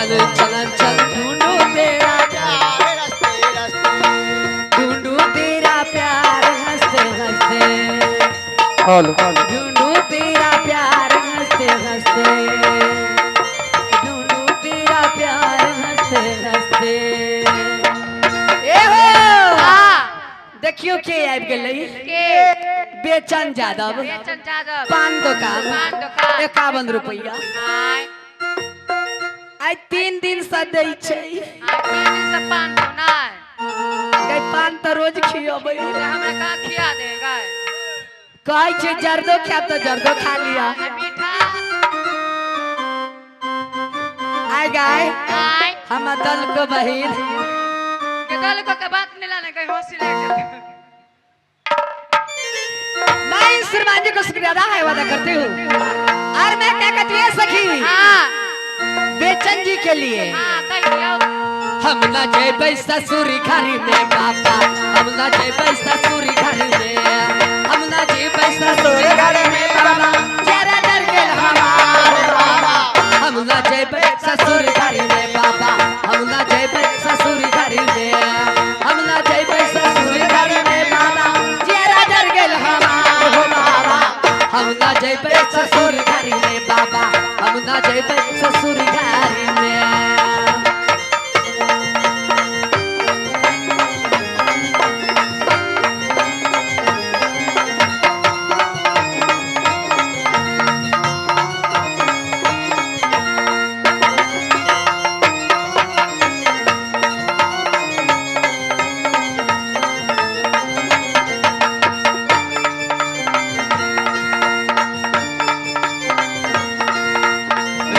चल चल चल ढूंढू तेरा प्यार रस्ते रस्ते ढूंढू तेरा प्यार हंसते हंसते ढूंढू तेरा प्यार हंसते हंसते ढूंढू तेरा प्यार हंसते हंसते ए हो देखियो के आबि गेलै के बेचन यादव बेचन यादव पान दुकान पान दुकान 51 रुपया आय आई 3 दिन से दै छै तीन दिन से पान तो नहीं गई पान तो रोज खियबै हमरा का खिया देगा कहै छै जर्दो खाब तो जर्दो खा लिया मीठा आय गाय आय हम दल को बहिन के दल को के बात नहीं लाने कहीं हंसी लग जाती मैं श्रीमान जी को शुक्रिया अदा वादा करती हूँ और मैं क्या कहती है सखी हां बेचन जी के लिए हां कहियो हम ना जेबै ससुरी घरी में बाबा हम ना जेबै ससुरी घरी में हम ना जेबै ससुरी घरी में बाबा जरा डर गेल हमार बाबा हम ना जेबै ससुरी घरी में बाबा हम ना जेबै ससुरी घरी में हम ना जेबै ससुरी घरी में बाबा जरा डर गेल हमार बाबा हम ना जेबै ससुरी घरी में बाबा हम ना जेबै ससुरी घरी में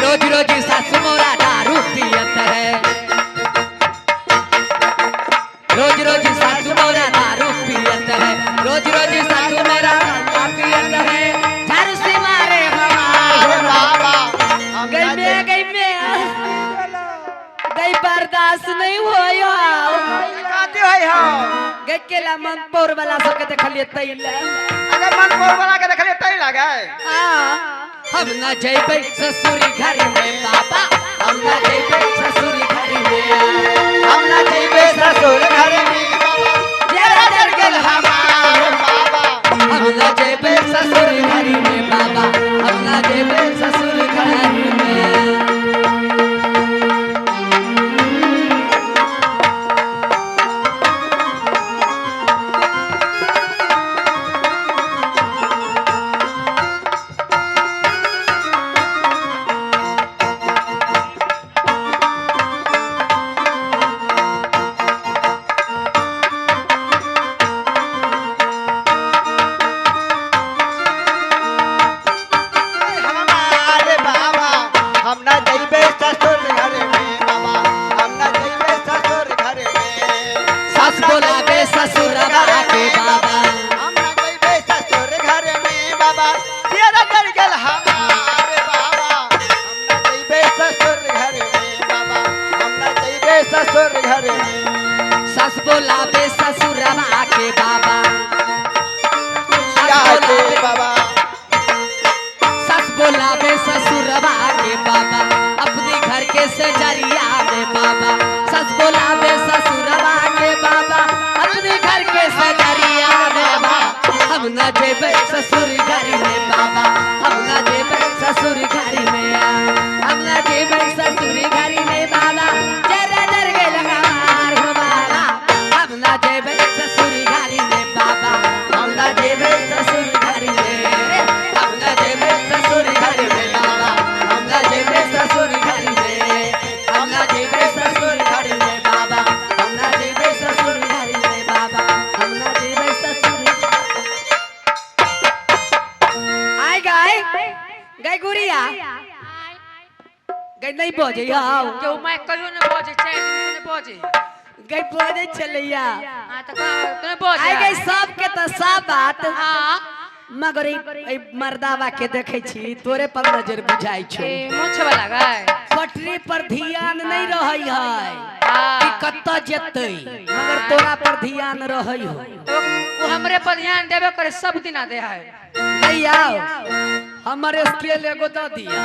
रोज रोज सासु मोरा दारू पियत है रोज रोज सासु मोरा दारू पियत है रोज रोज सासु मेरा दारू पियत है झाड़ू से मारे हमारे बाबा गई बर्दाश्त नहीं होयो कहते है हम गई केला मन पोर वाला सबके देखलिए तैले अगर मन को बना के देखले तई लगे हम ना जेबै ससुरी घर में बाबा हम ना जेबै ससुरी घर में हम ना जेबे ससुर घर में जरा डर गेल हमार बाबा हम ना जेबै ससुरी घर में बाबा हम ना जेबै ससुरी घर में हमारे बाबा हम ना जेबे ससुर घर में बाबा हम ना जेबे ससुर घर में सास बोलावे ससुरवा के बाबा हम ना जेबे ससुर घर में बाबा तेरा डर गेल हमारे बाबा हम ना जेबे ससुर घर में बाबा हम ना जेबे ससुर घर में सास बोलावे ससुरवा के बाबा या के बाबा सास बोलावे ससुरवा के बाबा अपने घर के सजरिया में बाबा सास बोलावे ससुरवा के बाबा अपने घर के सजरिया में बाबा हम ना जेबै ससुर घर में बाबा हम ना जेबै ससुर घर में हम ना जेबै ससुर घर में बाबा जरा डर गेल हमार हो बाबा हम ना जेबै ससुर घर में बाबा हम ना जेबै ससुर घर में हम ना जेबै ससुर घर में बाबा हम ना जेबै ससुर घर में हम ना जेबै ससुर घर में बाबा हम ना जेबै ससुर घर में बाबा हम ना जेबै ससुर आय गाय गाय गुड़िया गाय नहीं बजे आओ क्यों मैं कहियो न बजे 4 दिन न बजे गाय बजे चलैया हां तो तने बजे आय गाय सब के तो सब बात हां मगर ई मर्दावा के देखे छी तोरे पर नजर बुझाई छो ए मोछ वाला गाय पटरी पर ध्यान नहीं रहई है हां कि कत्ता जेतै मगर तोरा पर ध्यान रहई हो वो हमरे पर ध्यान देबे करे सब दिन दे है नहीं आओ हमारे स्केल एगो दे दिया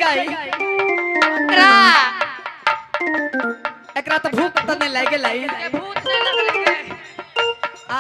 गई रा एकरा तो भूख तो नहीं लगे लाई ये भूत न लगले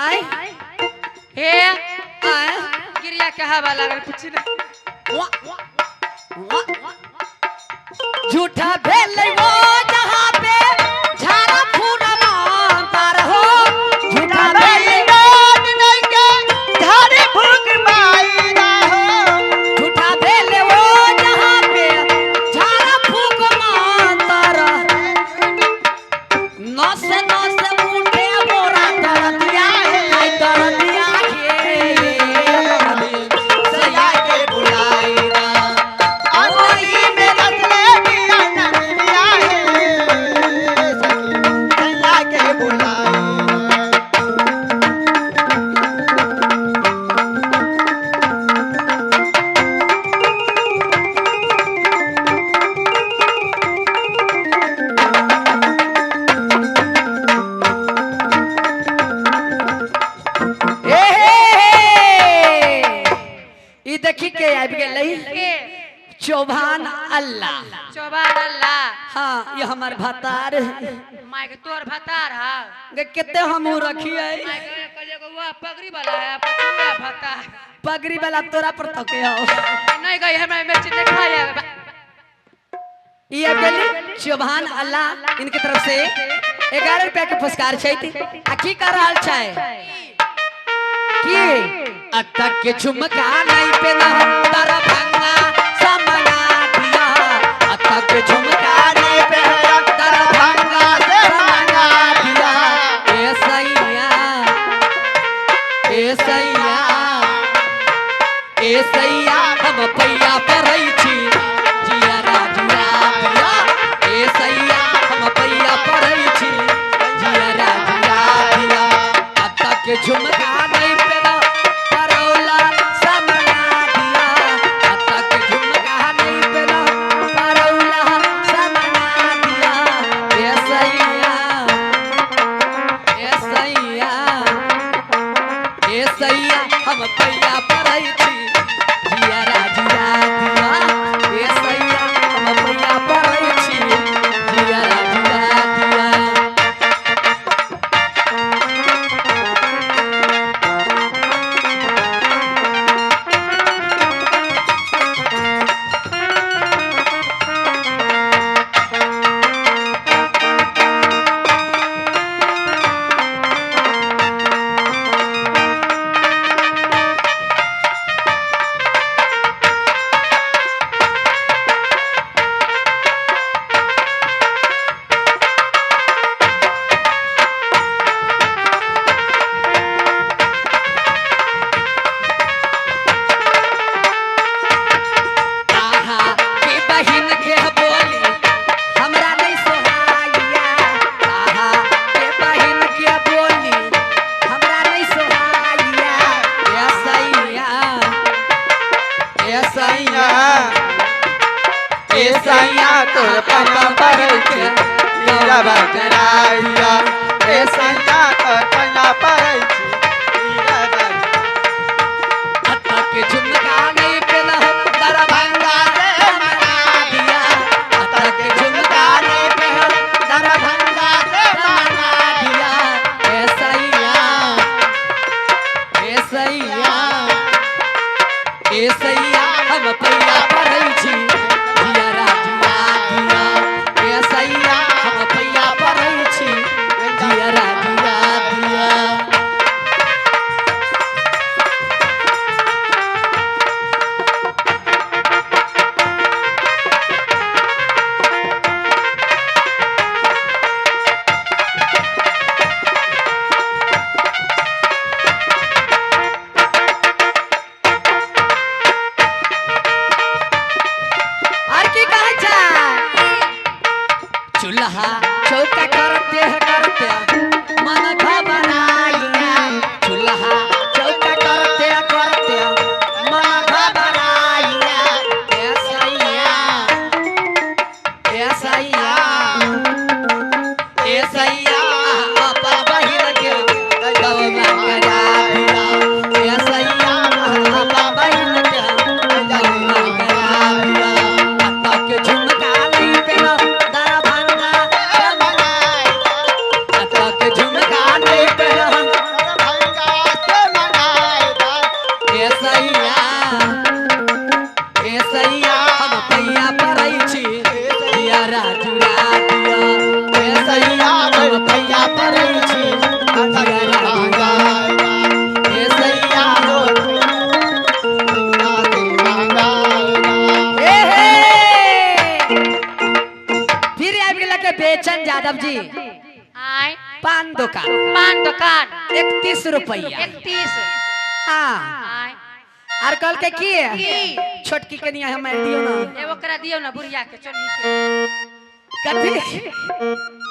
आय हे आय गिरिया के हवा लागल कुछ न झूठा भेल वो जहां पे झाड़ा फूरा मांतर हो झूठा भेल झाड़ी फूक माई ना हो झूठा भेल वो जहां पे झाड़ा फूक मांतर नस नस उठे मोरा दर्दिया है दर्दिया के सया के बुलाई ना अंगली में रसले दिया नमिया है सखी सैया के बुलाई ई देखी के आबि गेलै के चौभान अल्लाह चौबान अल्लाह हाँ ये हमार भतार माय के तोर भतार हा गे कितने हम रखिए माय के कले को वो पगड़ी वाला है पतुआ भतार पगड़ी वाला तोरा पर थके हो नहीं गई हमरा मिर्च नहीं खाया ये गेली चौभान अल्लाह इनके तरफ से 11 रुपया के पुरस्कार छैती आ की कर रहल छै की अटक के झुमका नहीं पे ना तारा भंगा समना दिया अटक के झुमका नहीं पे तारा भंगा समना दिया ए सैया ए सैया ए सैया हम पैया परई छी जिया राजुआ पिया ए सैया हम पैया परई छी जिया राजुआ पिया अटक के झुमका नहीं पे परौला समना दिया अटक के झुमका नहीं पे परौला समना दिया ए सैया ए सैया ए सैया हम पैया परई छी जिया राजुआ दिया ए सैया हम पैया परई छी जिया राजुआ दिया यादव जी आए पान दुकान पान दुकान 31 रुपया 31 हाँ आए और कल के की की? छोटकी के नहीं हम दियो ना एगो करा दियो ना बुढ़िया के चोन्ही के कथी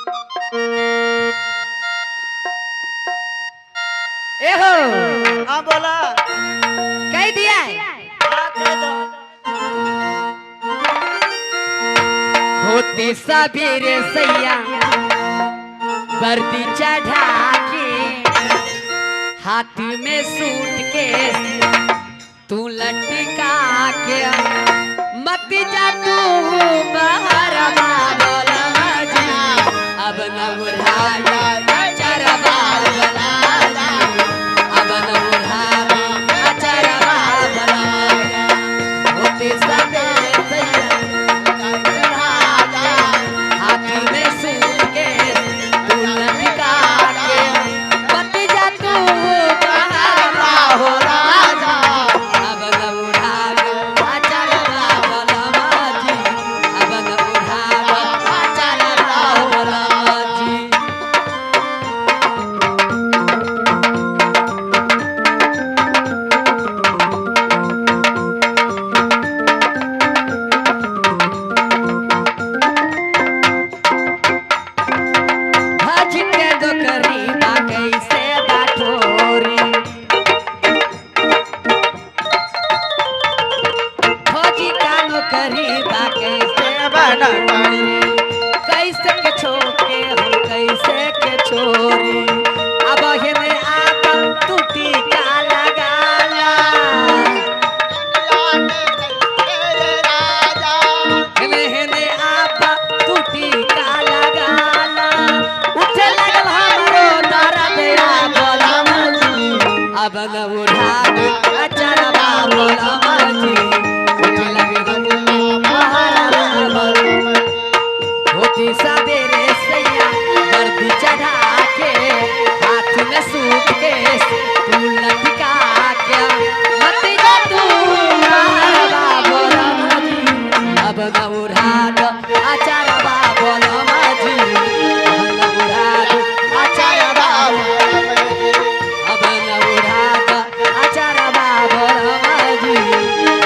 एहो हाँ बोला कह दिया है हाँ कह दो होती सबेरे सैया वर्दी चढ़ा के हाथ में सूटकेस तू लटका के मत जा तू बाहर बाबला जी अब न उड़ाया चरवा बला अब न उड़ाया चरवा बला होती सबेरे सैया हाथ में सूटकेस तू लटका के मत जा तू बाहर हो राजा अब न उड़ाया चरवा बला जी अब न उड़ाया चरवा बला जी भज के दो करीबा कैसे बाठोरी भोजी का नो करीबा कैसे बाठोरी कैसे के छोके हम कैसे के छोरी अब हेने आदम टूटी का लगाला हेने हेने आबा टूटी का लगाला उठे लगल हमरो दर्द या बोलम अब न उठा अचरवा बोलम जी उठे लगल होती सबेरे सैया वर्दी चढ़ा के हाथ में सूटकेस तू लटका के मत जा तू बाहरवा बोलम जी अब न उड़ा दो अचरवा बोलम जी अब न उड़ा दो अचरवा अब न उड़ा दो अचरवा बोलम जी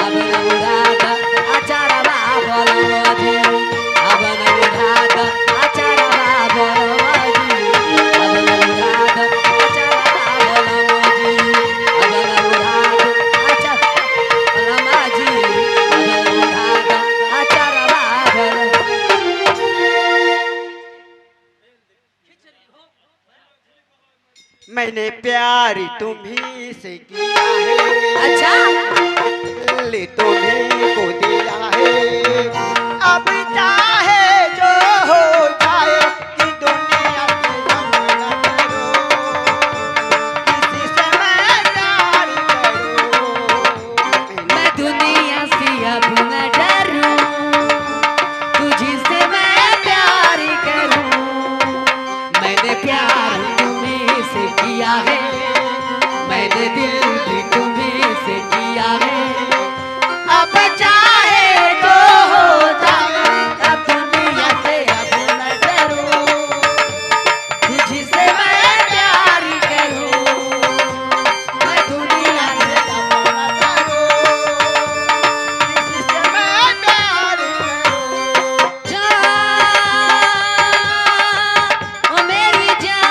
अब न उड़ा दो अचरवा बोलम जी अब न उड़ा दो अचरवा बोलम जी अब न उड़ा दो अचरवा बोलम जी अब न उड़ा दो अचरवा बोलम जी अब न उड़ा दो अचरवा बोलम मैंने प्यार तुम्ही से किया है अच्छा ले तुम्ही को दिया है अब चाहे जो हो जाए कि दुनिया की गम न करो किसी से मैं प्यार करूं मैं दुनिया से अब न डरूं तुझी से मैं प्यार करूं मैंने प्यार तुम्हीं से किया है मैंने दिल भी तुम्हीं से किया है अब चाहे जो हो जाए अब दुनिया से अब न डरूं तुझी से मैं प्यार करूं मैं दुनिया से गम न करो किसी से मैं प्यार करूं जान ओ मेरी जान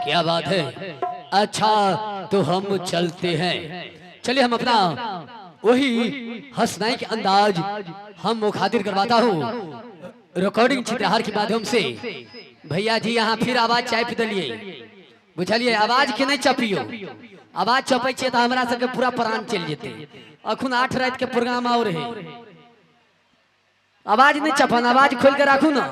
क्या बात है। अच्छा तो हम चलते हैं। चलिए हम अपना वही हंसनाई के अंदाज हम मुखातिब करवाता हूँ रिकॉर्डिंग चित्रहार के माध्यम से। भैया जी यहाँ फिर आवाज चाय पी दिलिए, बुझलिए आवाज के नहीं चपियो, आवाज चपे तो हमारा सबके पूरा प्राण चल जेते। अखुन 8 रात के प्रोग्राम और है, आवाज नहीं चपन, आवाज खोल के राखू ना।